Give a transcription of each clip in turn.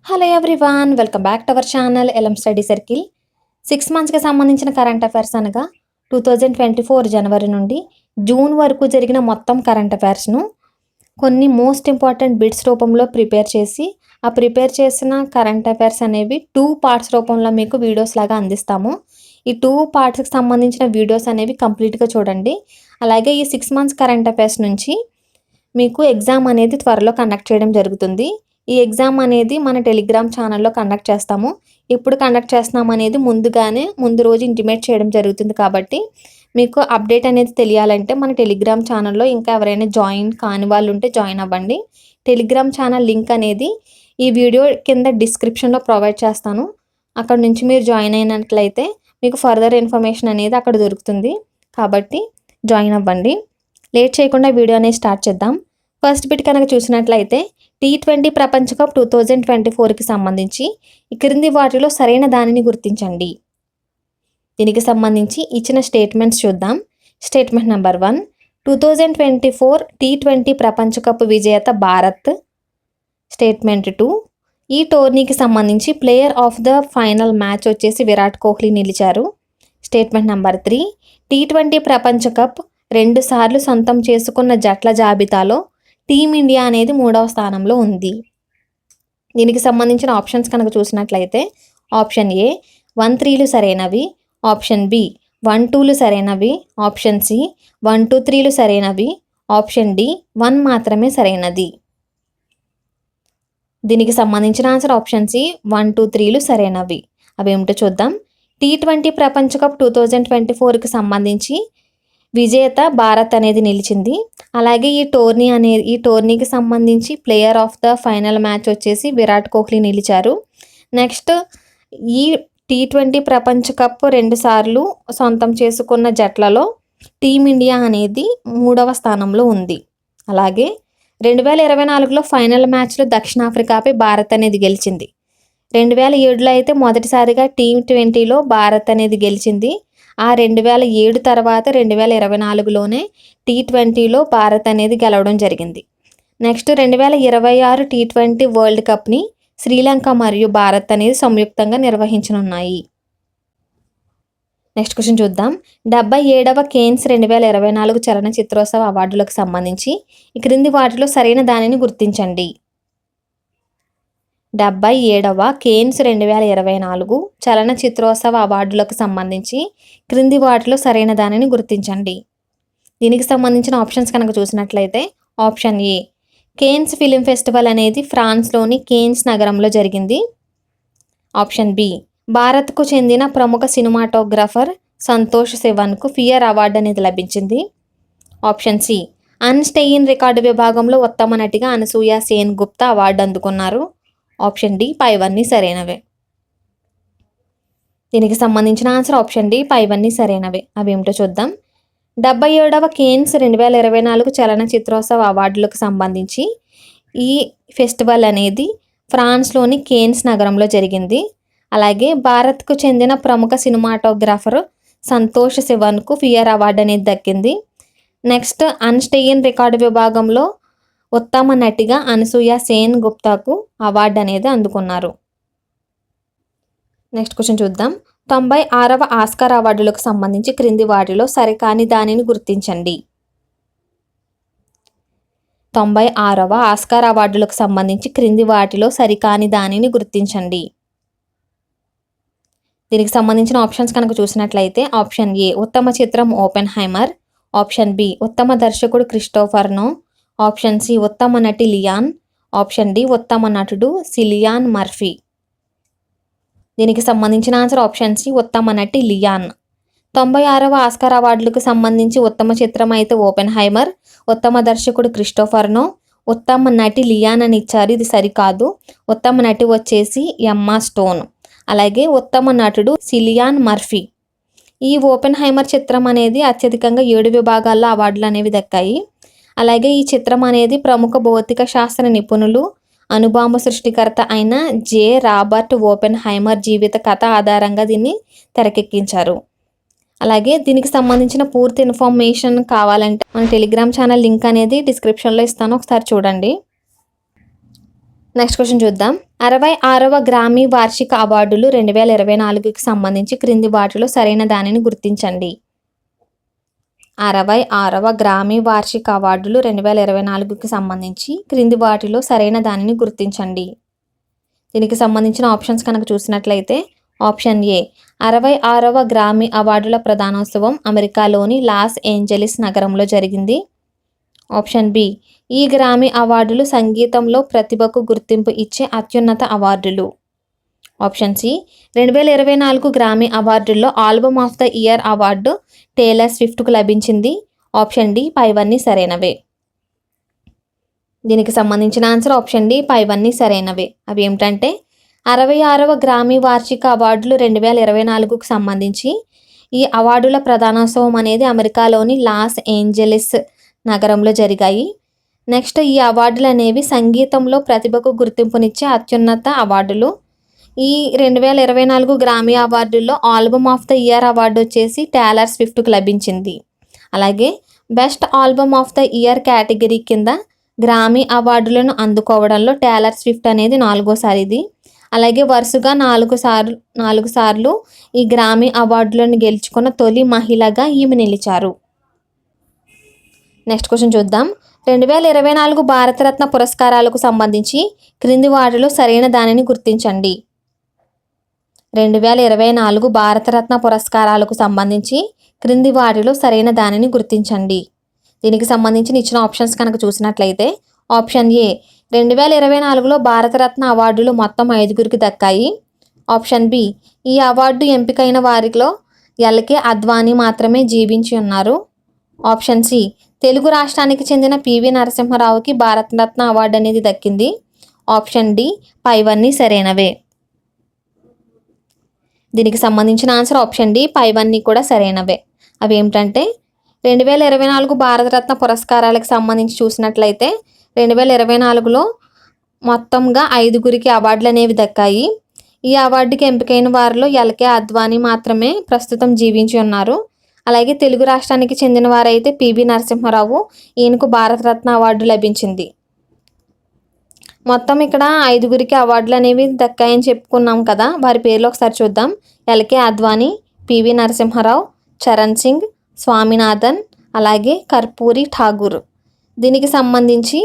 Hello everyone, welcome back to our channel LM study circle. 6 మంత్స్కి సంబంధించిన current affairs అనగా 2024 జనవరి నుండి జూన్ వరకు జరిగిన మొత్తం కరెంట్ అఫైర్స్ను కొన్ని మోస్ట్ ఇంపార్టెంట్ బిట్స్ రూపంలో ప్రిపేర్ చేసి ఆ ప్రిపేర్ చేసిన కరెంట్ అఫైర్స్ అనేవి 2 పార్ట్స్ రూపంలో మీకు వీడియోస్ లాగా అందిస్తాము. ఈ 2 పార్ట్స్కి సంబంధించిన వీడియోస్ అనేవి కంప్లీట్గా చూడండి. అలాగే ఈ 6 మంత్స్ కరెంట్ అఫైర్స్ నుంచి మీకు ఎగ్జామ్ అనేది త్వరలో కండక్ట్ చేయడం జరుగుతుంది. ఈ ఎగ్జామ్ అనేది మన టెలిగ్రామ్ ఛానల్లో కండక్ట్ చేస్తాము. ఇప్పుడు కండక్ట్ చేస్తున్నాం అనేది ముందు రోజు ఇంటిమేట్ చేయడం జరుగుతుంది. కాబట్టి మీకు అప్డేట్ అనేది తెలియాలంటే మన టెలిగ్రామ్ ఛానల్లో ఇంకా ఎవరైనా జాయిన్ కాని వాళ్ళు ఉంటే జాయిన్ అవ్వండి. టెలిగ్రామ్ ఛానల్ లింక్ అనేది ఈ వీడియో కింద డిస్క్రిప్షన్లో ప్రొవైడ్ చేస్తాను. అక్కడ నుంచి మీరు జాయిన్ అయినట్లయితే మీకు ఫర్దర్ ఇన్ఫర్మేషన్ అనేది అక్కడ దొరుకుతుంది. కాబట్టి జాయిన్ అవ్వండి. లేట్ చేయకుండా వీడియో అనేది స్టార్ట్ చేద్దాం. ఫస్ట్ బిట్ కనుక చూసినట్లయితే T20 ప్రపంచ కప్ 2024కి సంబంధించి ఈ క్రింది వాటిలో సరైన దానిని గుర్తించండి. దీనికి సంబంధించి ఇచ్చిన స్టేట్మెంట్స్ చూద్దాం. స్టేట్మెంట్ నెంబర్ 1, 2024 T20 ప్రపంచ కప్ విజేత భారత్. స్టేట్మెంట్ 2, ఈ టోర్నీకి సంబంధించి player of the final match వచ్చేసి విరాట్ కోహ్లీ నిలిచారు. స్టేట్మెంట్ నెంబర్ 3, T20 ప్రపంచ కప్ 2 సార్లు సొంతం చేసుకున్న జట్ల జాబితాలో టీమిండియా అనేది 3వ స్థానంలో ఉంది. దీనికి సంబంధించిన ఆప్షన్స్ కనుక చూసినట్లయితే ఆప్షన్ ఏ 1-3లు సరైనవి, ఆప్షన్ బి 1-2లు సరైనవి, ఆప్షన్ సి 1-2-3లు సరైనవి, ఆప్షన్ డి 1 మాత్రమే సరైనది. దీనికి సంబంధించిన ఆన్సర్ ఆప్షన్ సి 1-2-3లు సరైనవి. అవి ఏమిటో చూద్దాం. T20 ప్రపంచ కప్ 2024కి సంబంధించి విజేత భారత్ అనేది నిలిచింది. అలాగే ఈ టోర్నీకి సంబంధించి player of the final match వచ్చేసి విరాట్ కోహ్లీ నిలిచారు. నెక్స్ట్ ఈ T20 ప్రపంచ కప్ 2 సార్లు సొంతం చేసుకున్న జట్లలో టీమిండియా అనేది 3వ స్థానంలో ఉంది. అలాగే 2024లో ఫైనల్ మ్యాచ్లో దక్షిణాఫ్రికాపై భారత్ అనేది గెలిచింది. 2007లో అయితే మొదటిసారిగా T20లో భారత్ అనేది గెలిచింది. ఆ 2007 తర్వాత 2024లోనే T20లో భారత్ అనేది గెలవడం జరిగింది. నెక్స్ట్ 2026 T20 వరల్డ్ కప్ని శ్రీలంక మరియు భారత్ అనేది సంయుక్తంగా నిర్వహించనున్నాయి. నెక్స్ట్ క్వశ్చన్ చూద్దాం. 77వ కేన్స్ 2024 చలనచిత్రోత్సవ అవార్డులకు సంబంధించి ఈ క్రింది వాటిలో సరైన దానిని గుర్తించండి. 77వ కేన్స్ 2024 చలనచిత్రోత్సవ అవార్డులకు సంబంధించి క్రింది వాటిలో సరైన దానిని గుర్తించండి. దీనికి సంబంధించిన ఆప్షన్స్ కనుక చూసినట్లయితే option A Cannes film festival అనేది ఫ్రాన్స్లోని కేన్స్ నగరంలో జరిగింది. ఆప్షన్ బి భారత్కు చెందిన ప్రముఖ సినిమాటోగ్రఫర్ సంతోష్ శివన్కు ఫియర్ అవార్డు అనేది లభించింది. ఆప్షన్ సి అన్స్టెయిన్ రికార్డు విభాగంలో ఉత్తమ నటిగా అనసూయ సేన్ గుప్తా అవార్డు అందుకున్నారు. ఆప్షన్ డి పైవన్నీ సరైనవే. దీనికి సంబంధించిన ఆన్సర్ ఆప్షన్ డి పైవన్నీ సరైనవే. అవి ఏమిటో చూద్దాం. 77వ కేన్స్ 2024 చలనచిత్రోత్సవ అవార్డులకు సంబంధించి ఈ ఫెస్టివల్ అనేది ఫ్రాన్స్లోని కేన్స్ నగరంలో జరిగింది. అలాగే భారత్కు చెందిన ప్రముఖ సినిమాటోగ్రాఫర్ సంతోష్ శివన్కు ఫియర్ అవార్డు అనేది దక్కింది. నెక్స్ట్ అన్స్టెయిన్ రికార్డు విభాగంలో ఉత్తమ నటిగా అనసూయ సేన్ గుప్తాకు అవార్డు అనేది అందుకున్నారు. నెక్స్ట్ క్వశ్చన్ చూద్దాం. 96వ ఆస్కార్ అవార్డులకు సంబంధించి క్రింది వాటిలో సరికాని దానిని గుర్తించండి. 96వ ఆస్కార్ అవార్డులకు సంబంధించి క్రింది వాటిలో సరికాని దానిని గుర్తించండి. దీనికి సంబంధించిన ఆప్షన్స్ కనుక చూసినట్లయితే ఆప్షన్ ఏ ఉత్తమ చిత్రం ఓపెన్ హైమర్, ఆప్షన్ బి ఉత్తమ దర్శకుడు క్రిస్టోఫర్ నో, ఆప్షన్ సి ఉత్తమ నటి లియాన్, ఆప్షన్ డి ఉత్తమ నటుడు సిలియాన్ మర్ఫీ. దీనికి సంబంధించిన ఆన్సర్ ఆప్షన్ సి ఉత్తమ నటి లియాన్. 96వ ఆస్కార్ అవార్డులకు సంబంధించి ఉత్తమ చిత్రం అయితే ఓపెన్ హైమర్, ఉత్తమ దర్శకుడు క్రిస్టోఫర్ నో, ఉత్తమ నటి లియాన్ అని ఇచ్చారు. ఇది సరికాదు. ఉత్తమ నటి వచ్చేసి ఎమ్మా స్టోన్, అలాగే ఉత్తమ నటుడు సిలియాన్ మర్ఫీ. ఈ ఓపెన్ హైమర్ చిత్రం అనేది అత్యధికంగా 7 విభాగాల్లో అవార్డులు అనేవి దక్కాయి. అలాగే ఈ చిత్రం అనేది ప్రముఖ భౌతిక శాస్త్ర నిపుణులు అణుబాంబు సృష్టికర్త అయిన జే రాబర్ట్ ఓపెన్ హైమర్ జీవిత కథ ఆధారంగా దీన్ని తెరకెక్కించారు. అలాగే దీనికి సంబంధించిన పూర్తి ఇన్ఫర్మేషన్ కావాలంటే మన టెలిగ్రామ్ ఛానల్ లింక్ అనేది డిస్క్రిప్షన్లో ఇస్తాను, ఒకసారి చూడండి. నెక్స్ట్ క్వశ్చన్ చూద్దాం. 66వ గ్రామీ వార్షిక అవార్డులు 2024కి సంబంధించి క్రింది వాటిలో సరైన దానిని గుర్తించండి. 66వ గ్రామీ వార్షిక అవార్డులు 2024కి సంబంధించి క్రింది వాటిలో సరైన దానిని గుర్తించండి. దీనికి సంబంధించిన ఆప్షన్స్ కనుక చూసినట్లయితే ఆప్షన్ ఏ 66వ గ్రామీ అవార్డుల ప్రధానోత్సవం అమెరికాలోని లాస్ ఏంజలీస్ నగరంలో జరిగింది. ఆప్షన్ బి ఈ గ్రామీ అవార్డులు సంగీతంలో ప్రతిభకు గుర్తింపు ఇచ్చే అత్యున్నత అవార్డులు. ఆప్షన్ సి 2024 గ్రామీ అవార్డుల్లో album of the year award Taylor స్విఫ్ట్కు లభించింది. ఆప్షన్ డి పైవన్నీ సరైనవే. దీనికి సంబంధించిన ఆన్సర్ ఆప్షన్ డి పైవన్నీ సరైనవే. అవి ఏమిటంటే 66వ గ్రామీ వార్షిక అవార్డులు 2024కు సంబంధించి ఈ అవార్డుల ప్రధానోత్సవం అనేది అమెరికాలోని లాస్ ఏంజలీస్ నగరంలో జరిగాయి. నెక్స్ట్ ఈ అవార్డులు అనేవి సంగీతంలో ప్రతిభకు గుర్తింపునిచ్చే అత్యున్నత అవార్డులు. ఈ 2024 గ్రామీ అవార్డుల్లో album of the year award వచ్చేసి టేలర్ స్విఫ్ట్కు లభించింది. అలాగే best album of the year category కింద గ్రామీ అవార్డులను అందుకోవడంలో టేలర్ స్విఫ్ట్ అనేది 4వసారిది. అలాగే వరుసగా 4 సార్లు ఈ గ్రామీ అవార్డులను గెలుచుకున్న తొలి మహిళగా ఈమె నిలిచారు. నెక్స్ట్ క్వశ్చన్ చూద్దాం. 2024 భారతరత్న పురస్కారాలకు సంబంధించి క్రింది వాటిలో సరైన దానిని గుర్తించండి. 2024 భారతరత్న పురస్కారాలకు సంబంధించి క్రింది వాటిలో సరైన దానిని గుర్తించండి. దీనికి సంబంధించిన ఇచ్చిన ఆప్షన్స్ కనుక చూసినట్లయితే ఆప్షన్ ఏ 2024లో భారతరత్న అవార్డులు మొత్తం 5గురికి దక్కాయి. ఆప్షన్ బి ఈ అవార్డు ఎంపికైన వారిలో ఎల్కే అద్వానీ మాత్రమే జీవించి ఉన్నారు. ఆప్షన్ సి తెలుగు రాష్ట్రానికి చెందిన పివి నరసింహారావుకి భారతరత్న అవార్డు అనేది దక్కింది. ఆప్షన్ డి పైవన్నీ సరైనవే. దీనికి సంబంధించిన ఆన్సర్ ఆప్షన్ డి పైవన్నీ కూడా సరైనవే. అవి ఏమిటంటే 2024 భారతరత్న పురస్కారాలకు సంబంధించి చూసినట్లయితే 2024లో మొత్తంగా 5గురికి అవార్డులు అనేవి దక్కాయి. ఈ అవార్డుకి ఎంపికైన వారిలో ఎల్కే అద్వానీ మాత్రమే ప్రస్తుతం జీవించి ఉన్నారు. అలాగే తెలుగు రాష్ట్రానికి చెందిన వారైతే పివి నరసింహారావు, ఈయనకు భారతరత్న అవార్డు లభించింది. మొత్తం ఇక్కడ 5గురికి అవార్డులు అనేవి దక్కాయని చెప్పుకున్నాం కదా, వారి పేర్లు ఒకసారి చూద్దాం. ఎల్కే అద్వానీ, పివి నరసింహారావు, చరణ్ సింగ్, స్వామినాథన్, అలాగే కర్పూరి ఠాగూర్. దీనికి సంబంధించి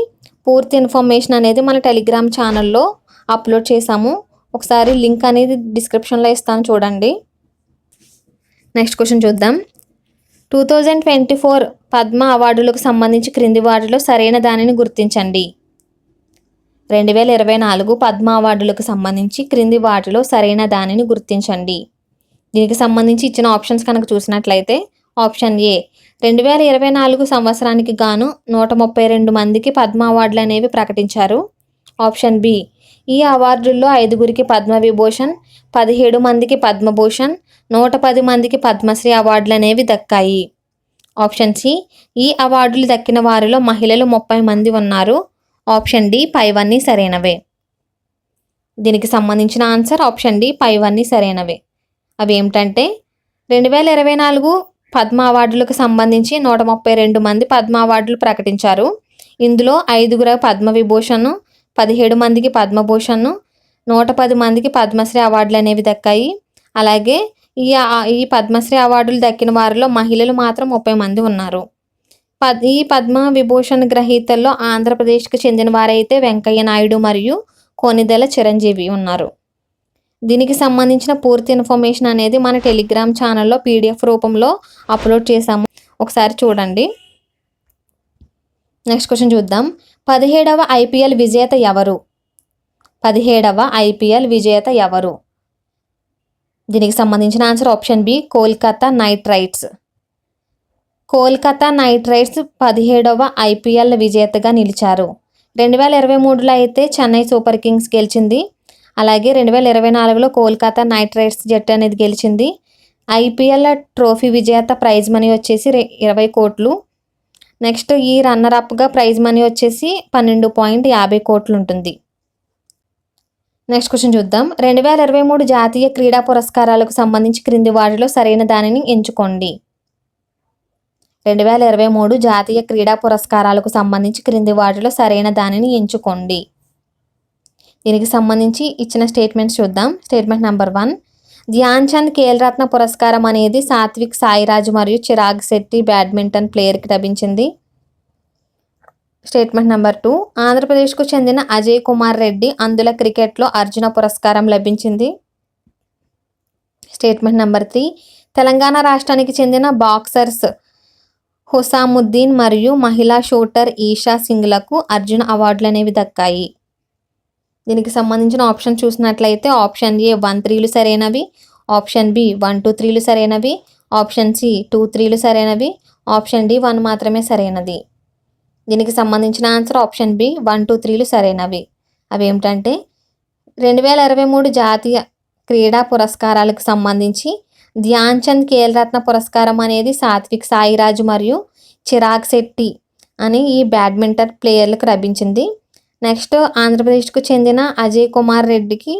పూర్తి ఇన్ఫర్మేషన్ అనేది మన టెలిగ్రామ్ ఛానల్లో అప్లోడ్ చేశాము. ఒకసారి లింక్ అనేది డిస్క్రిప్షన్లో ఇస్తాను, చూడండి. నెక్స్ట్ క్వశ్చన్ చూద్దాం. 2024 పద్మ అవార్డులకు సంబంధించి క్రింది వాటిలో సరైన దానిని గుర్తించండి. 2024 పద్మ అవార్డులకు సంబంధించి క్రింది వాటిలో సరైన దానిని గుర్తించండి. దీనికి సంబంధించి ఇచ్చిన ఆప్షన్స్ కనుక చూసినట్లయితే ఆప్షన్ ఏ 2024 సంవత్సరానికి గాను 132 మందికి పద్మ అవార్డులు అనేవి ప్రకటించారు. ఆప్షన్ బి ఈ అవార్డుల్లో 5గురికి పద్మవిభూషణ్, 17 మందికి పద్మభూషణ్, 110 మందికి పద్మశ్రీ అవార్డులు అనేవి దక్కాయి. ఆప్షన్ సి ఈ అవార్డులు దక్కిన వారిలో మహిళలు 30 మంది ఉన్నారు. ఆప్షన్ డి పైవన్నీ సరైనవే. దీనికి సంబంధించిన ఆన్సర్ ఆప్షన్ డి పైవన్నీ సరైనవే. అవి ఏమిటంటే 2024 పద్మ అవార్డులకు సంబంధించి 132 మంది పద్మ అవార్డులు ప్రకటించారు. ఇందులో 5గురు పద్మవిభూషణ్, 17 మందికి పద్మభూషణ్, 110 మందికి పద్మశ్రీ అవార్డులు అనేవి దక్కాయి. అలాగే ఈ పద్మశ్రీ అవార్డులు దక్కిన వారిలో మహిళలు మాత్రం 30 మంది ఉన్నారు. ఈ పద్మ విభూషణ్ గ్రహీతల్లో ఆంధ్రప్రదేశ్కి చెందిన వారైతే వెంకయ్య నాయుడు మరియు కొనిదెల చిరంజీవి ఉన్నారు. దీనికి సంబంధించిన పూర్తి ఇన్ఫర్మేషన్ అనేది మన టెలిగ్రామ్ ఛానల్లో పీడిఎఫ్ రూపంలో అప్లోడ్ చేశాము, ఒకసారి చూడండి. నెక్స్ట్ క్వశ్చన్ చూద్దాం. 17వ ఐపీఎల్ విజేత ఎవరు? 17వ ఐపీఎల్ విజేత ఎవరు? దీనికి సంబంధించిన answer option B Kolkata Knight Riders. Kolkata Knight Riders 17వ ఐపీఎల్ విజేతగా నిలిచారు. 2023లో అయితే చెన్నై సూపర్ కింగ్స్ గెలిచింది. అలాగే 2024లో కోల్కతా నైట్ రైడర్స్ జట్టు అనేది గెలిచింది. ఐపీఎల్ ట్రోఫీ విజేత ప్రైజ్ మనీ వచ్చేసి 20 కోట్లు. నెక్స్ట్ ఈ రన్నర్ అప్గా ప్రైజ్ మనీ వచ్చేసి 12.50 కోట్లు ఉంటుంది. నెక్స్ట్ క్వశ్చన్ చూద్దాం. 2023 జాతీయ క్రీడా పురస్కారాలకు సంబంధించి క్రింది వాటిలో సరైన దానిని ఎంచుకోండి. 2023 జాతీయ క్రీడా పురస్కారాలకు సంబంధించి క్రింది వాటిలో సరైన దానిని ఎంచుకోండి. దీనికి సంబంధించి ఇచ్చిన స్టేట్మెంట్స్ చూద్దాం. స్టేట్మెంట్ నెంబర్ 1, ధ్యాన్ చంద్ ఖేల్ రత్న పురస్కారం అనేది సాత్విక్ సాయిరాజ్ మరియు చిరాగ్ శెట్టి బ్యాడ్మింటన్ ప్లేయర్కి లభించింది. స్టేట్మెంట్ నెంబర్ 2, ఆంధ్రప్రదేశ్కు చెందిన అజయ్ కుమార్ రెడ్డి అందుల క్రికెట్లో అర్జున పురస్కారం లభించింది. స్టేట్మెంట్ నెంబర్ 3, తెలంగాణ రాష్ట్రానికి చెందిన బాక్సర్స్ హుసాముద్దీన్ మరియు మహిళా షూటర్ ఈషా సింగ్లకు అర్జున అవార్డులు అనేవి దక్కాయి. దీనికి సంబంధించిన ఆప్షన్ చూసినట్లయితే ఆప్షన్ ఏ 1, 3లు సరైనవి, ఆప్షన్ బి 1, 2, 3లు సరైనవి, ఆప్షన్ సి 2, 3లు సరైనవి, ఆప్షన్ డి 1 మాత్రమే సరైనది. దీనికి సంబంధించిన ఆన్సర్ ఆప్షన్ బి 1, 2, 3లు సరైనవి. అవి ఏమిటంటే 2023 జాతీయ క్రీడా పురస్కారాలకు సంబంధించి ధ్యాన్ చంద్ ఖేల్ రత్న పురస్కారం అనేది సాత్విక్ సాయిరాజ్ మరియు చిరాగ్ శెట్టి అని ఈ బ్యాడ్మింటన్ ప్లేయర్లకు లభించింది. నెక్స్ట్ ఆంధ్రప్రదేశ్కు చెందిన అజయ్ కుమార్ రెడ్డికి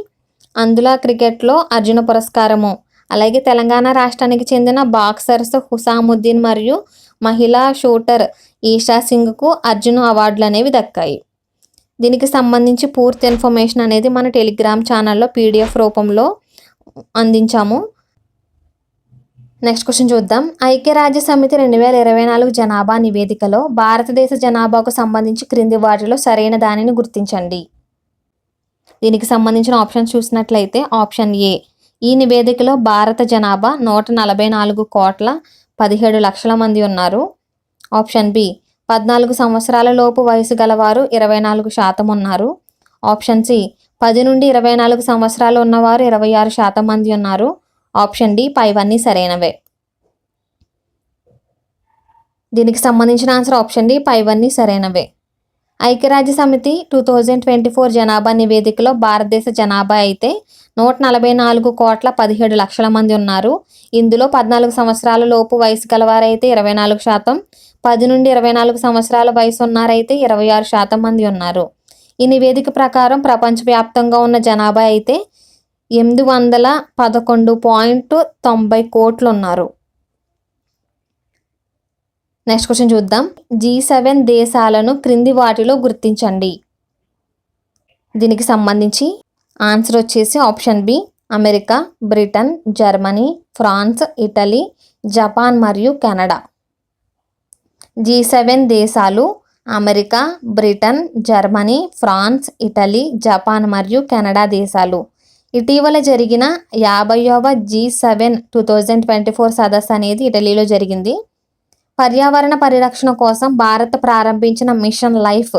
అందుల క్రికెట్లో అర్జున పురస్కారము, అలాగే తెలంగాణ రాష్ట్రానికి చెందిన బాక్సర్స్ హుసాముద్దీన్ మరియు మహిళా షూటర్ ఈషా సింగ్కు అర్జున అవార్డులు అనేవి దక్కాయి. దీనికి సంబంధించి పూర్తి ఇన్ఫర్మేషన్ అనేది మన టెలిగ్రామ్ ఛానల్లో PDF రూపంలో అందించాము. నెక్స్ట్ క్వశ్చన్ చూద్దాం. ఐక్యరాజ్య సమితి 2024 జనాభా నివేదికలో భారతదేశ జనాభాకు సంబంధించి క్రింది వాటిలో సరైన దానిని గుర్తించండి. దీనికి సంబంధించిన ఆప్షన్స్ చూసినట్లయితే ఆప్షన్ ఏ, ఈ నివేదికలో భారత జనాభా 144,17,00,000 మంది ఉన్నారు. ఆప్షన్ బి, 14 సంవత్సరాల లోపు వయసు గలవారు 24% ఉన్నారు. ఆప్షన్ సి, 10 నుండి 24 సంవత్సరాలు ఉన్నవారు 26% మంది ఉన్నారు. ఆప్షన్ డి పైవన్నీ సరైనవే. దీనికి సంబంధించిన ఆన్సర్ ఆప్షన్ డి పైవన్నీ సరైనవే. ఐక్యరాజ్య సమితి 2024 జనాభా నివేదికలో భారతదేశ జనాభా అయితే 144,17,00,000 మంది ఉన్నారు. ఇందులో 14 సంవత్సరాల లోపు వయసు గలవారైతే 24%, 10 నుండి 24 సంవత్సరాల వయసు ఉన్నారైతే 26% మంది ఉన్నారు. ఈ నివేదిక ప్రకారం ప్రపంచవ్యాప్తంగా ఉన్న జనాభా అయితే 811.90 కోట్లు ఉన్నారు. నెక్స్ట్ క్వశ్చన్ చూద్దాం. G7 దేశాలను క్రింది వాటిలో గుర్తించండి. దీనికి సంబంధించి ఆన్సర్ వచ్చేసి option B, America, Britain, Germany, France, Italy, Japan మరియు కెనడా. G7 దేశాలు America, Britain, Germany, France, Italy, Japan మరియు కెనడా దేశాలు. ఇటీవల జరిగిన 50వ G7 2024 సదస్సు అనేది ఇటలీలో జరిగింది. పర్యావరణ పరిరక్షణ కోసం భారత్ ప్రారంభించిన మిషన్ లైఫ్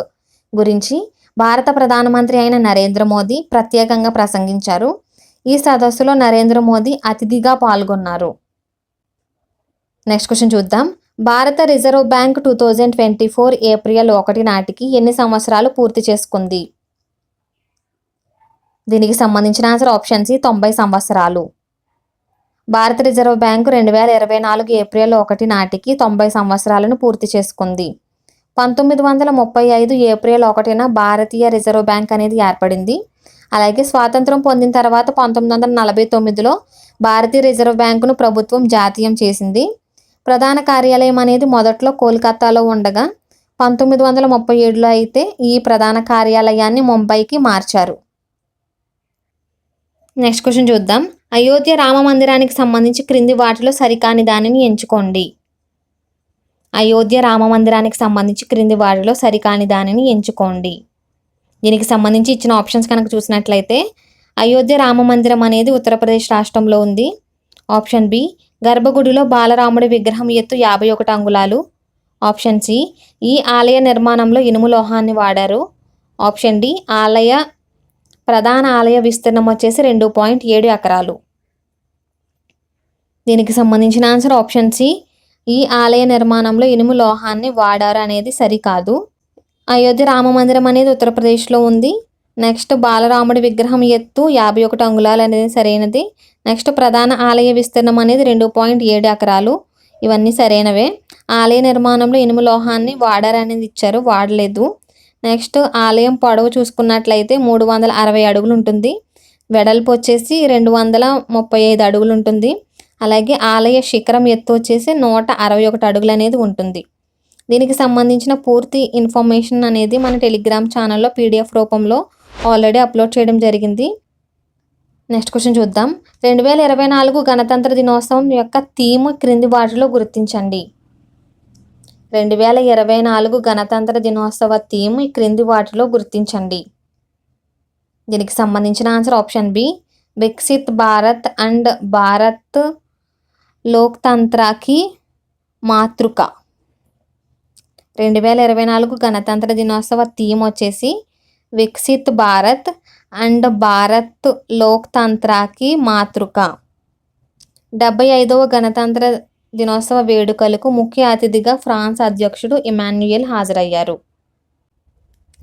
గురించి భారత ప్రధానమంత్రి అయిన నరేంద్ర మోదీ ప్రత్యేకంగా ప్రసంగించారు. ఈ సదస్సులో నరేంద్ర మోదీ అతిథిగా పాల్గొన్నారు. నెక్స్ట్ క్వశ్చన్ చూద్దాం. భారత రిజర్వ్ బ్యాంక్ 2024 ఏప్రిల్ 1 నాటికి ఎన్ని సంవత్సరాలు పూర్తి చేసుకుంది? దీనికి సంబంధించిన ఆన్సర్ ఆప్షన్ సి 90 సంవత్సరాలు. భారత రిజర్వ్ బ్యాంకు 2024 ఏప్రిల్ 1 నాటికి 90 సంవత్సరాలను పూర్తి చేసుకుంది. 1935 ఏప్రిల్ 1న భారతీయ రిజర్వ్ బ్యాంక్ అనేది ఏర్పడింది. అలాగే స్వాతంత్రం పొందిన తర్వాత 1949లో భారతీయ రిజర్వ్ బ్యాంకును ప్రభుత్వం జాతీయం చేసింది. ప్రధాన కార్యాలయం అనేది మొదట్లో కోల్కతాలో ఉండగా 1937లో అయితే ఈ ప్రధాన కార్యాలయాన్ని ముంబైకి మార్చారు. నెక్స్ట్ క్వశ్చన్ చూద్దాం. అయోధ్య రామ మందిరానికి సంబంధించి క్రింది వాటిలో సరికాని దానిని ఎంచుకోండి. అయోధ్య రామ మందిరానికి సంబంధించి క్రింది వాటిలో సరికాని దానిని ఎంచుకోండి. దీనికి సంబంధించి ఇచ్చిన ఆప్షన్స్ కనుక చూసినట్లయితే అయోధ్య రామ మందిరం అనేది ఉత్తరప్రదేశ్ రాష్ట్రంలో ఉంది. ఆప్షన్ బి, గర్భగుడిలో బాలరాముడి విగ్రహం ఎత్తు 51 అంగుళాలు. ఆప్షన్ సి, ఈ ఆలయ నిర్మాణంలో ఇనుము లోహాన్ని వాడారు. ఆప్షన్ డి, ప్రధాన ఆలయ విస్తీర్ణం వచ్చేసి 2.7 ఎకరాలు. దీనికి సంబంధించిన ఆన్సర్ ఆప్షన్ సి, ఈ ఆలయ నిర్మాణంలో ఇనుము లోహాన్ని వాడారు అనేది సరికాదు. అయోధ్య రామ మందిరం అనేది ఉత్తరప్రదేశ్లో ఉంది. నెక్స్ట్ బాలరాముడి విగ్రహం ఎత్తు 51 అంగుళాలు అనేది సరైనది. నెక్స్ట్ ప్రధాన ఆలయ విస్తీర్ణం అనేది 2.7 ఎకరాలు. ఇవన్నీ సరైనవే. ఆలయ నిర్మాణంలో ఇనుము లోహాన్ని వాడారనేది ఇచ్చారు, వాడలేదు. నెక్స్ట్ ఆలయం పొడవు చూసుకున్నట్లయితే 360 అడుగులు ఉంటుంది. వెడల్పు వచ్చేసి 235 అడుగులు ఉంటుంది. అలాగే ఆలయ శిఖరం ఎత్తు వచ్చేసి 161 అడుగులు అనేది ఉంటుంది. దీనికి సంబంధించిన పూర్తి ఇన్ఫర్మేషన్ అనేది మన టెలిగ్రామ్ ఛానల్లో PDF రూపంలో ఆల్రెడీ అప్లోడ్ చేయడం జరిగింది. నెక్స్ట్ క్వశ్చన్ చూద్దాం. 2024 గణతంత్ర దినోత్సవం యొక్క థీమ్ క్రింది వాటిలో గుర్తించండి. 2024 గణతంత్ర దినోత్సవ థీమ్ ఈ క్రింది వాటిలో గుర్తించండి. దీనికి సంబంధించిన answer option B, Viksit Bharat and Bharat లోక్తంత్రకి మాతృక. 2024 గణతంత్ర దినోత్సవ థీమ్ వచ్చేసి వికసిత్ భారత్ అండ్ భారత్ లోక్తంత్రకి మాతృక. 75వ గణతంత్ర దినోత్సవ వేడుకలకు ముఖ్య అతిథిగా ఫ్రాన్స్ అధ్యక్షుడు ఇమాన్యుయల్ హాజరయ్యారు.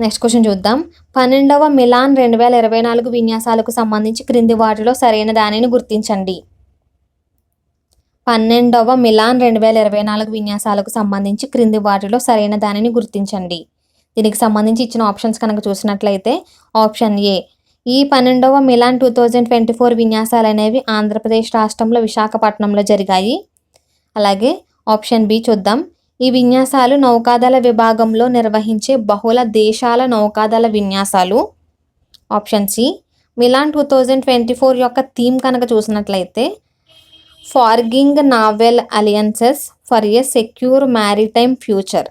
నెక్స్ట్ క్వశ్చన్ చూద్దాం. 12వ మిలాన్ 2024 విన్యాసాలకు సంబంధించి క్రింది వాటిలో సరైన దానిని గుర్తించండి. 12వ మిలాన్ 2024 విన్యాసాలకు సంబంధించి క్రింది వాటిలో సరైన దానిని గుర్తించండి. దీనికి సంబంధించి ఇచ్చిన ఆప్షన్స్ కనుక చూసినట్లయితే ఆప్షన్ ఏ, ఈ 12వ మిలాన్ 2024 విన్యాసాలు అనేవి ఆంధ్రప్రదేశ్ రాష్ట్రంలో విశాఖపట్నంలో జరిగాయి. అలాగే ఆప్షన్ బి చూద్దాం. ఈ విన్యాసాలు నౌకాదళ విభాగంలో నిర్వహించే బహుళ దేశాల నౌకాదళ విన్యాసాలు. ఆప్షన్ సి, మిలాన్ 2024 యొక్క థీమ్ కనుక చూసినట్లయితే forging naval alliances for a secure maritime future.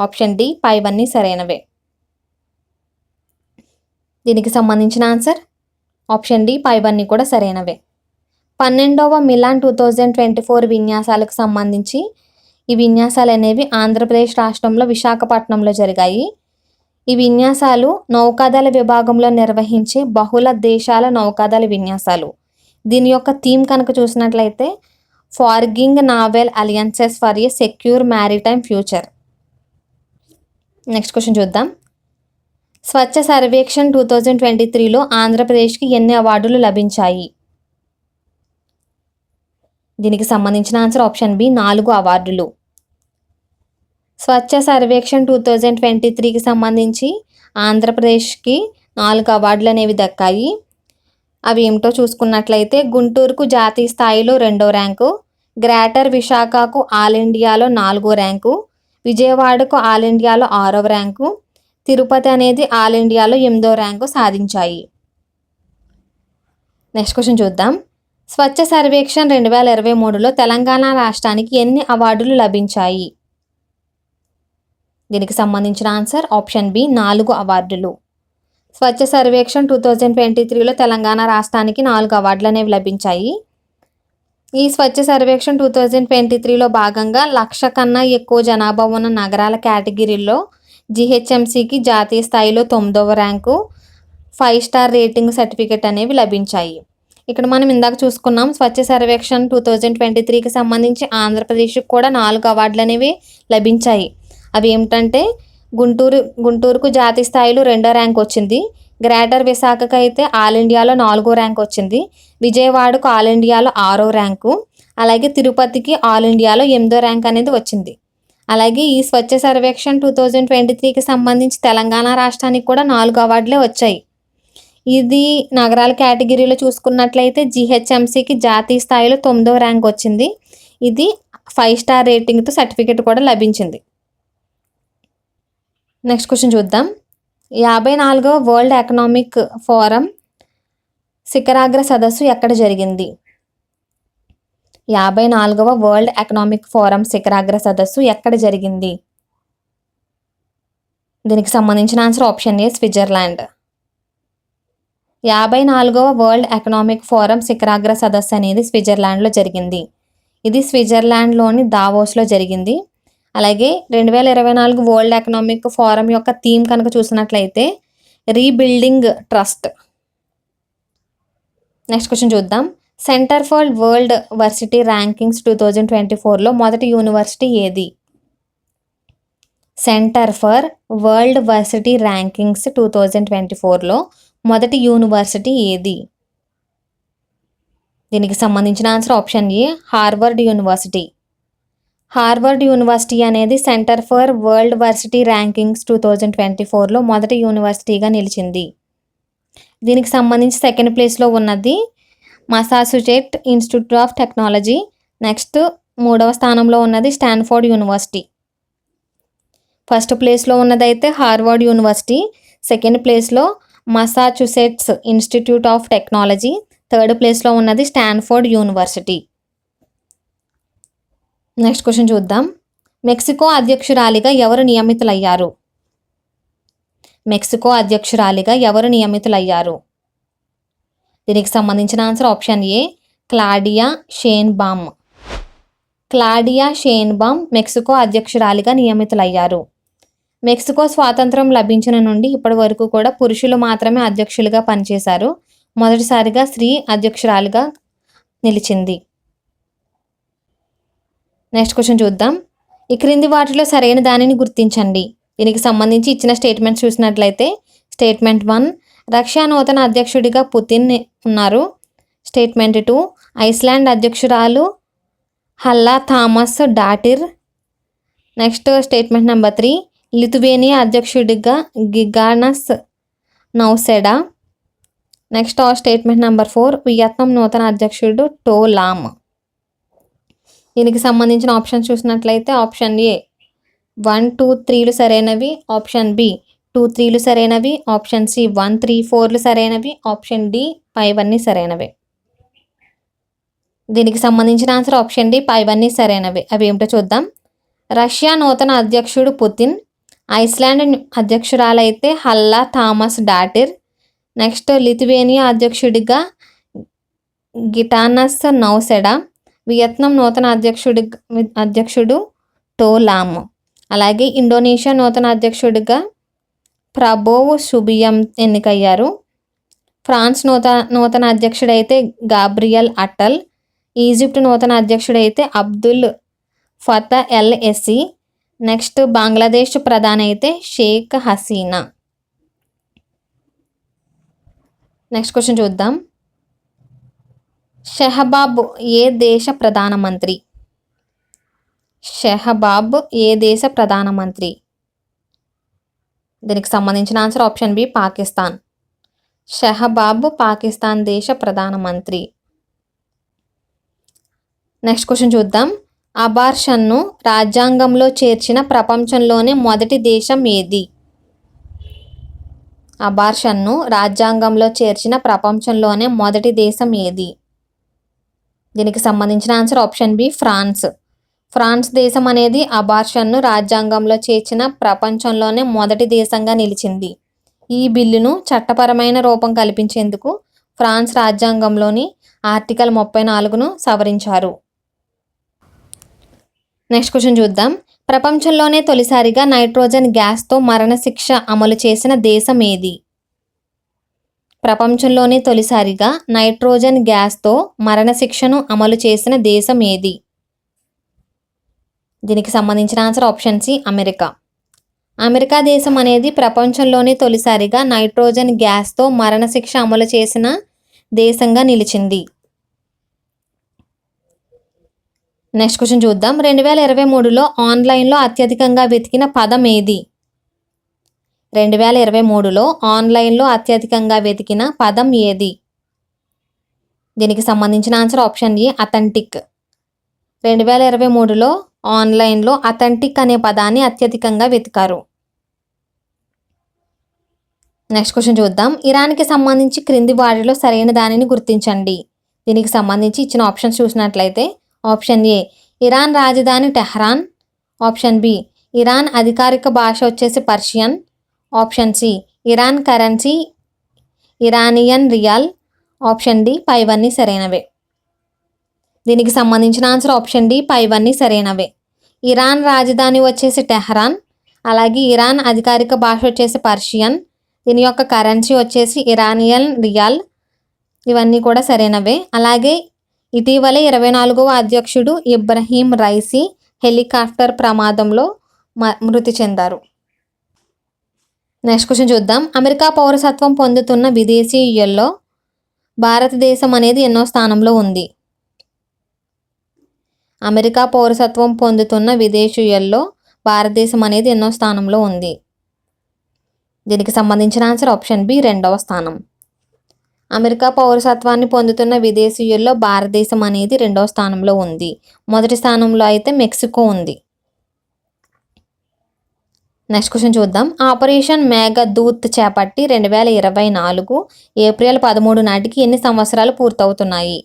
Option D పైవన్నీ సరైనవే. దీనికి సంబంధించిన ఆన్సర్ ఆప్షన్ డి పైవన్నీ కూడా సరైనవే. 12వ మిలాన్ 2024 విన్యాసాలకు సంబంధించి ఈ విన్యాసాలు అనేవి ఆంధ్రప్రదేశ్ రాష్ట్రంలో విశాఖపట్నంలో జరిగాయి. ఈ విన్యాసాలు నౌకాదళ విభాగంలో నిర్వహించే బహుళ దేశాల నౌకాదళ విన్యాసాలు. దీని యొక్క థీమ్ కనుక చూసినట్లయితే forging naval alliances for a secure maritime future. Next question చూద్దాం. స్వచ్ఛ సర్వేక్షణ్ 2023లో ఆంధ్రప్రదేశ్కి ఎన్ని అవార్డులు లభించాయి? దీనికి సంబంధించిన ఆన్సర్ ఆప్షన్ బి 4 అవార్డులు. స్వచ్ఛ సర్వేక్షణ్ 2023కి సంబంధించి ఆంధ్రప్రదేశ్కి 4 అవార్డులు అనేవి దక్కాయి. అవి ఏమిటో చూసుకున్నట్లయితే గుంటూరుకు జాతీయ స్థాయిలో 2వ ర్యాంకు, గ్రేటర్ విశాఖకు ఆల్ ఇండియాలో 4వ ర్యాంకు, విజయవాడకు ఆల్ ఇండియాలో 6వ ర్యాంకు, తిరుపతి అనేది ఆల్ ఇండియాలో 8వ ర్యాంకు సాధించాయి. నెక్స్ట్ క్వశ్చన్ చూద్దాం. స్వచ్ఛ సర్వేక్షణ్ 2023లో తెలంగాణ రాష్ట్రానికి ఎన్ని అవార్డులు లభించాయి? దీనికి సంబంధించిన ఆన్సర్ ఆప్షన్ బి 4 అవార్డులు. స్వచ్ఛ సర్వేక్షణ్ 2023లో తెలంగాణ రాష్ట్రానికి 4 అవార్డులు అనేవి లభించాయి. ఈ స్వచ్ఛ సర్వేక్షణ్ 2023లో భాగంగా 1,00,000 కన్నా ఎక్కువ జనాభా ఉన్న నగరాల కేటగిరీలో జిహెచ్ఎంసికి జాతీయ స్థాయిలో 9వ ర్యాంకు, 5 స్టార్ రేటింగ్ సర్టిఫికెట్ అనేవి లభించాయి. ఇక్కడ మనం ఇందాక చూసుకున్నాం స్వచ్ఛ సర్వేక్షణ్ 2023కి సంబంధించి ఆంధ్రప్రదేశ్కి కూడా 4 అవార్డులు అనేవి లభించాయి. అవి ఏమిటంటే గుంటూరుకు జాతీయ స్థాయిలో 2వ ర్యాంక్ వచ్చింది, గ్రేటర్ విశాఖకు అయితే ఆల్ ఇండియాలో 4వ ర్యాంక్ వచ్చింది, విజయవాడకు ఆల్ ఇండియాలో 6వ ర్యాంకు, అలాగే తిరుపతికి ఆల్ ఇండియాలో 8వ ర్యాంక్ అనేది వచ్చింది. అలాగే ఈ స్వచ్ఛ సర్వేక్షణ్ 2023కి సంబంధించి తెలంగాణ రాష్ట్రానికి కూడా 4 అవార్డులే వచ్చాయి. ఇది నగరాల కేటగిరీలో చూసుకున్నట్లయితే జిహెచ్ఎంసికి జాతీయ స్థాయిలో 9వ ర్యాంక్ వచ్చింది. ఇది 5 స్టార్ రేటింగ్తో సర్టిఫికెట్ కూడా లభించింది. నెక్స్ట్ క్వశ్చన్ చూద్దాం. 54వ వరల్డ్ ఎకనామిక్ ఫోరం శిఖరాగ్ర సదస్సు ఎక్కడ జరిగింది? 54వ వరల్డ్ ఎకనామిక్ ఫోరం శిఖరాగ్ర సదస్సు ఎక్కడ జరిగింది? దీనికి సంబంధించిన ఆన్సర్ ఆప్షన్ ఏ స్విట్జర్లాండ్. 54వ వరల్డ్ ఎకనామిక్ ఫోరం శిఖరాగ్ర సదస్సు అనేది స్విట్జర్లాండ్లో జరిగింది. ఇది స్విట్జర్లాండ్లోని దావోస్లో జరిగింది. అలాగే 2024 వరల్డ్ ఎకనామిక్ ఫోరం యొక్క థీమ్ కనుక చూసినట్లయితే రీబిల్డింగ్ ట్రస్ట్. నెక్స్ట్ క్వశ్చన్ చూద్దాం. Center for World varsity rankings 2024లో మొదటి యూనివర్సిటీ ఏది? Center for World varsity rankings 2024లో మొదటి యూనివర్సిటీ ఏది? దీనికి సంబంధించిన answer option A Harvard University. Harvard University అనేది Center for World varsity rankings 2024లో మొదటి యూనివర్సిటీగా నిలిచింది. దీనికి సంబంధించి సెకండ్ ప్లేస్లో ఉన్నది Massachusetts Institute of Technology. Next 3వ స్థానంలో ఉన్నది స్టాన్ఫోర్డ్ యూనివర్సిటీ. ఫస్ట్ ప్లేస్లో ఉన్నదైతే హార్వర్డ్ యూనివర్సిటీ, సెకండ్ ప్లేస్లో Massachusetts Institute of Technology. Third ప్లేస్లో ఉన్నది స్టాన్ఫోర్డ్ యూనివర్సిటీ. నెక్స్ట్ క్వశ్చన్ చూద్దాం. మెక్సికో అధ్యక్షురాలిగా ఎవరు నియమితులయ్యారు? మెక్సికో అధ్యక్షురాలిగా ఎవరు నియమితులయ్యారు? దీనికి సంబంధించిన answer option A Claudia Sheinbaum. Claudia Sheinbaum Mexico అధ్యక్షురాలిగా నియమితులయ్యారు. మెక్సికో స్వాతంత్రం లభించిన నుండి ఇప్పటి వరకు కూడా పురుషులు మాత్రమే అధ్యక్షులుగా పనిచేశారు. మొదటిసారిగా స్త్రీ అధ్యక్షురాలిగా నిలిచింది. నెక్స్ట్ క్వశ్చన్ చూద్దాం. ఈ క్రింది వాటిలో సరైన దానిని గుర్తించండి. దీనికి సంబంధించి ఇచ్చిన స్టేట్మెంట్ చూసినట్లయితే స్టేట్మెంట్ 1 రష్యా నూతన అధ్యక్షుడిగా పుతిన్ ఉన్నారు. స్టేట్మెంట్ 2 ఐస్లాండ్ అధ్యక్షురాలు Halla Tomasdottir. Next statement number 3 Lithuania అధ్యక్షుడిగా Gitanas Nauseda. Next statement number 4 Vietnam నూతన అధ్యక్షుడు టో లామ్. దీనికి సంబంధించిన ఆప్షన్ చూసినట్లయితే ఆప్షన్ ఏ 1, 2, 3లు సరైనవి, ఆప్షన్ బి 2, 3లు సరైనవి, ఆప్షన్ సి 1, 3, 4లు సరైనవి, ఆప్షన్ డి 5 అన్నీ సరైనవి. దీనికి సంబంధించిన ఆన్సర్ ఆప్షన్ డి 5 అన్నీ సరైనవి. అవి ఏమిటో చూద్దాం. రష్యా నూతన అధ్యక్షుడు పుతిన్, ఐస్లాండ్ అధ్యక్షురాలైతే Halla Tomasdottir. Next Lithuania Gitanas Nauseda, Vietnam నూతన అధ్యక్షుడు టో లామ్. అలాగే ఇండోనేషియా నూతన అధ్యక్షుడిగా ప్రబోవ్ సుబియం ఎన్నికయ్యారు. ఫ్రాన్స్ నూతన అధ్యక్షుడైతే గాబ్రియల్ అటల్. ఈజిప్ట్ నూతన అధ్యక్షుడైతే Abdel Fattah el Sisi. Next Bangladesh ప్రధాని అయితే షేక్ హసీనా. నెక్స్ట్ క్వశ్చన్ చూద్దాం. షహబాబ్ ఏ దేశ ప్రధానమంత్రి? షహబాబ్ ఏ దేశ ప్రధానమంత్రి? దీనికి సంబంధించిన answer option B Pakistan. Shehbaz Pakistan దేశ ప్రధానమంత్రి. నెక్స్ట్ క్వశ్చన్ చూద్దాం. అబార్షన్ను రాజ్యాంగంలో చేర్చిన ప్రపంచంలోనే మొదటి దేశం ఏది? అబార్షన్ను రాజ్యాంగంలో చేర్చిన ప్రపంచంలోనే మొదటి దేశం ఏది? దీనికి సంబంధించిన answer option B France. France దేశం అనేది అబార్షన్ను రాజ్యాంగంలో చేర్చిన ప్రపంచంలోనే మొదటి దేశంగా నిలిచింది. ఈ బిల్లును చట్టపరమైన రూపం కల్పించేందుకు ఫ్రాన్స్ రాజ్యాంగంలోని ఆర్టికల్ 34ను సవరించారు. నెక్స్ట్ క్వశ్చన్ చూద్దాం. ప్రపంచంలోనే తొలిసారిగా నైట్రోజన్ గ్యాస్తో మరణశిక్ష అమలు చేసిన దేశం ఏది? ప్రపంచంలోనే తొలిసారిగా నైట్రోజన్ గ్యాస్తో మరణశిక్షను అమలు చేసిన దేశం ఏది? దీనికి సంబంధించిన answer option C America. America దేశం అనేది ప్రపంచంలోనే తొలిసారిగా నైట్రోజన్ గ్యాస్తో మరణశిక్ష అమలు చేసిన దేశంగా నిలిచింది. నెక్స్ట్ క్వశ్చన్ చూద్దాం. 2023లో ఆన్లైన్లో అత్యధికంగా వెతికిన పదం ఏది? 2023లో ఆన్లైన్లో అత్యధికంగా వెతికిన పదం ఏది? దీనికి సంబంధించిన ఆన్సర్ ఆప్షన్ ఏ అథెంటిక్. 2023లో ఆన్లైన్లో అథెంటిక్ అనే పదాన్ని అత్యధికంగా వెతికారు. నెక్స్ట్ క్వశ్చన్ చూద్దాం. ఇరాన్కి సంబంధించి క్రింది వాటిలో సరైన దానిని గుర్తించండి. దీనికి సంబంధించి ఇచ్చిన ఆప్షన్స్ చూసినట్లయితే ఆప్షన్ ఏ ఇరాన్ రాజధాని టెహ్రాన్, ఆప్షన్ బి ఇరాన్ అధికారిక భాష వచ్చేసి Persian, option C Iran currency Iranian rial, option D 5 అన్నీ సరైనవే. దీనికి సంబంధించిన ఆన్సర్ ఆప్షన్ డి 5 అన్నీ సరైనవే. ఇరాన్ రాజధాని వచ్చేసి టెహ్రాన్, అలాగే ఇరాన్ అధికారిక భాష వచ్చేసి పర్షియన్, దీని యొక్క కరెన్సీ వచ్చేసి ఇరానియన్ రియాల్, ఇవన్నీ కూడా సరైనవే. అలాగే ఇటీవలే 24వ అధ్యక్షుడు ఇబ్రహీం రైసీ హెలికాప్టర్ ప్రమాదంలో మృతి చెందారు. నెక్స్ట్ క్వశ్చన్ చూద్దాం. అమెరికా పౌరసత్వం పొందుతున్న విదేశీయుల్లో భారతదేశం అనేది ఎన్నో స్థానంలో ఉంది? అమెరికా పౌరసత్వం పొందుతున్న విదేశీయుల్లో భారతదేశం అనేది ఎన్నో స్థానంలో ఉంది? దీనికి సంబంధించిన ఆన్సర్ ఆప్షన్ బి 2వ స్థానం. అమెరికా పౌరసత్వాన్ని పొందుతున్న విదేశీయుల్లో భారతదేశం అనేది 2వ స్థానంలో ఉంది. మొదటి స్థానంలో అయితే మెక్సికో ఉంది. నెక్స్ట్ క్వశ్చన్ చూద్దాం. ఆపరేషన్ మేఘదూత్ చేపట్టి 2024 ఏప్రిల్ 13 నాటికి ఎన్ని సంవత్సరాలు పూర్తవుతున్నాయి?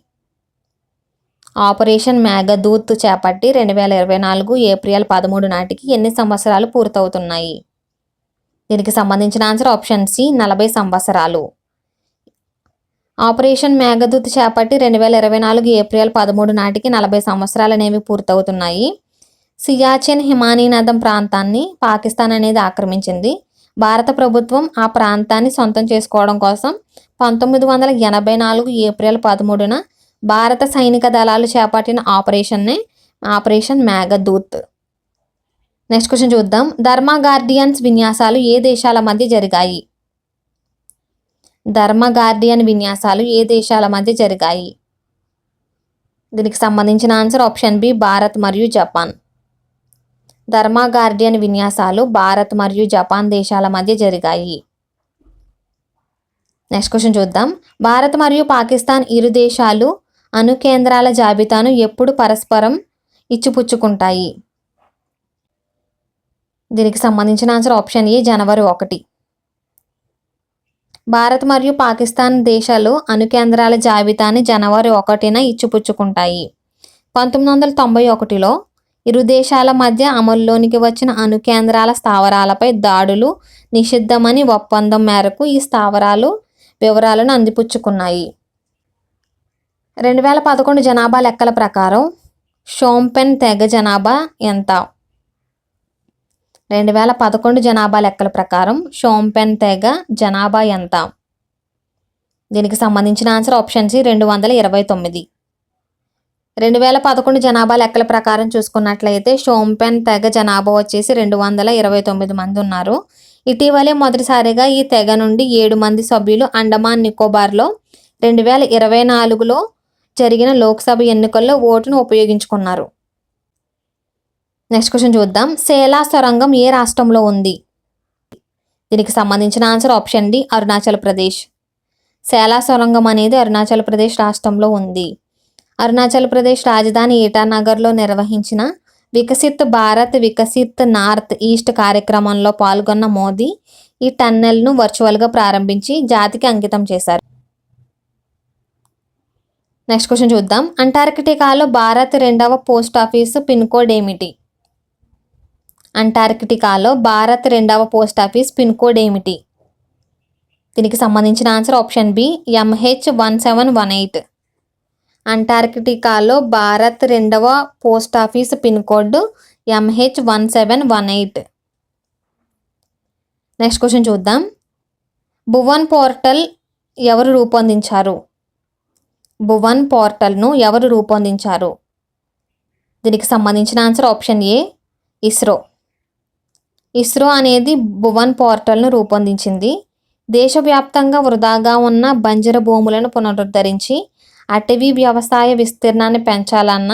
ఆపరేషన్ మేఘదూత్ చేపట్టి 2024 ఏప్రిల్ 13 నాటికి ఎన్ని సంవత్సరాలు పూర్తవుతున్నాయి? దీనికి సంబంధించిన ఆన్సర్ ఆప్షన్ సి 40 సంవత్సరాలు. ఆపరేషన్ మేఘదూత్ చేపట్టి 2024 ఏప్రిల్ 13 నాటికి 40 సంవత్సరాలు అనేవి పూర్తవుతున్నాయి. సియాచిన్ హిమానీనదం ప్రాంతాన్ని పాకిస్తాన్ అనేది ఆక్రమించింది. భారత ప్రభుత్వం ఆ ప్రాంతాన్ని సొంతం చేసుకోవడం కోసం 1984 ఏప్రిల్ 13న భారత సైనిక దళాలు చేపట్టిన ఆపరేషన్ మేఘదూత్. నెక్స్ట్ క్వశ్చన్ చూద్దాం. ధర్మ గార్డియన్స్ విన్యాసాలు ఏ దేశాల మధ్య జరిగాయి? ధర్మ గార్డియన్ విన్యాసాలు ఏ దేశాల మధ్య జరిగాయి? దీనికి సంబంధించిన ఆన్సర్ ఆప్షన్ బి భారత్ మరియు జపాన్. ధర్మ గార్డియన్ విన్యాసాలు భారత్ మరియు జపాన్ దేశాల మధ్య జరిగాయి. నెక్స్ట్ క్వశ్చన్ చూద్దాం. భారత్ మరియు పాకిస్తాన్ ఇరు దేశాలు అణు కేంద్రాల జాబితాను ఎప్పుడు పరస్పరం ఇచ్చిపుచ్చుకుంటాయి? దీనికి సంబంధించిన ఆన్సర్ ఆప్షన్ ఏ జనవరి 1. భారత్ మరియు పాకిస్తాన్ దేశాలు అణు కేంద్రాల జాబితాని జనవరి 1న ఇచ్చిపుచ్చుకుంటాయి. 1991లో ఇరు దేశాల మధ్య అమల్లోనికి వచ్చిన అణు కేంద్రాల స్థావరాలపై దాడులు నిషిద్ధమని ఒప్పందం మేరకు ఈ స్థావరాలు వివరాలను అందిపుచ్చుకున్నాయి. 2011 జనాభా లెక్కల ప్రకారం షోంపెన్ తెగ జనాభా ఎంత? 2011 జనాభా లెక్కల ప్రకారం షోంపెన్ తెగ జనాభా ఎంత? దీనికి సంబంధించిన ఆన్సర్ ఆప్షన్ సి 229. 2011 జనాభా లెక్కల ప్రకారం చూసుకున్నట్లయితే షోంపెన్ తెగ జనాభా వచ్చేసి 229 మంది ఉన్నారు. ఇటీవలే మొదటిసారిగా ఈ తెగ నుండి 7 మంది సభ్యులు అండమాన్ నికోబార్లో 2024లో జరిగిన లోక్సభ ఎన్నికల్లో ఓటును ఉపయోగించుకున్నారు. నెక్స్ట్ క్వశ్చన్ చూద్దాం. సేలా సొరంగం ఏ రాష్ట్రంలో ఉంది? దీనికి సంబంధించిన answer option D Arunachal Pradesh. Sela సొరంగం అనేది అరుణాచల్ ప్రదేశ్ రాష్ట్రంలో ఉంది. అరుణాచల్ ప్రదేశ్ రాజధాని ఈటానగర్లో నిర్వహించిన వికసిత్ భారత్ వికసిత్ నార్త్ ఈస్ట్ కార్యక్రమంలో పాల్గొన్న మోదీ ఈ టన్నెల్ను వర్చువల్గా ప్రారంభించి జాతికి అంకితం చేశారు. నెక్స్ట్ క్వశ్చన్ చూద్దాం. అంటార్కిటికాలో భారత్ 2వ పోస్ట్ ఆఫీస్ పిన్ కోడ్ ఏమిటి? అంటార్కిటికాలో భారత్ 2వ పోస్ట్ ఆఫీస్ పిన్ కోడ్ ఏమిటి? దీనికి సంబంధించిన ఆన్సర్ ఆప్షన్ బి MH1718. అంటార్కిటికాలో భారత్ 2వ post office pin code MH1718. Next question చూద్దాం. భువన్ పోర్టల్ ఎవరు రూపొందించారు? భువన్ పోర్టల్ను ఎవరు రూపొందించారు? దీనికి సంబంధించిన ఆన్సర్ ఆప్షన్ ఏ ఇస్రో. ఇస్రో అనేది భువన్ పోర్టల్ను రూపొందించింది. దేశవ్యాప్తంగా వృధాగా ఉన్న బంజర భూములను పునరుద్ధరించి అటవీ వ్యవసాయ విస్తీర్ణాన్ని పెంచాలన్న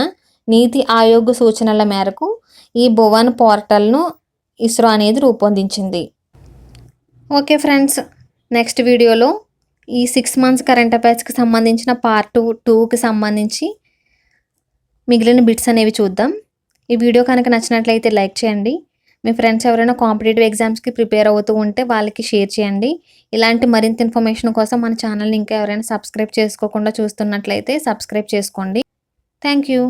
నీతి ఆయోగ్ సూచనల మేరకు ఈ భువన్ పోర్టల్ను ఇస్రో అనేది రూపొందించింది. ఓకే ఫ్రెండ్స్, నెక్స్ట్ వీడియోలో ఈ 6 months కరెంట్ అఫైర్స్కి సంబంధించిన పార్ట్ 2కి సంబంధించి మిగిలిన బిట్స్ అనేవి చూద్దాం. ఈ వీడియో కనుక నచ్చినట్లయితే లైక్ చేయండి. మీ ఫ్రెండ్స్ ఎవరైనా కాంపిటేటివ్ ఎగ్జామ్స్కి ప్రిపేర్ అవుతూ ఉంటే వాళ్ళకి షేర్ చేయండి. ఇలాంటి మరింత ఇన్ఫర్మేషన్ కోసం మన ఛానల్ని ఇంకా ఎవరైనా సబ్స్క్రైబ్ చేసుకోకుండా చూస్తున్నట్లయితే సబ్స్క్రైబ్ చేసుకోండి. Thank you.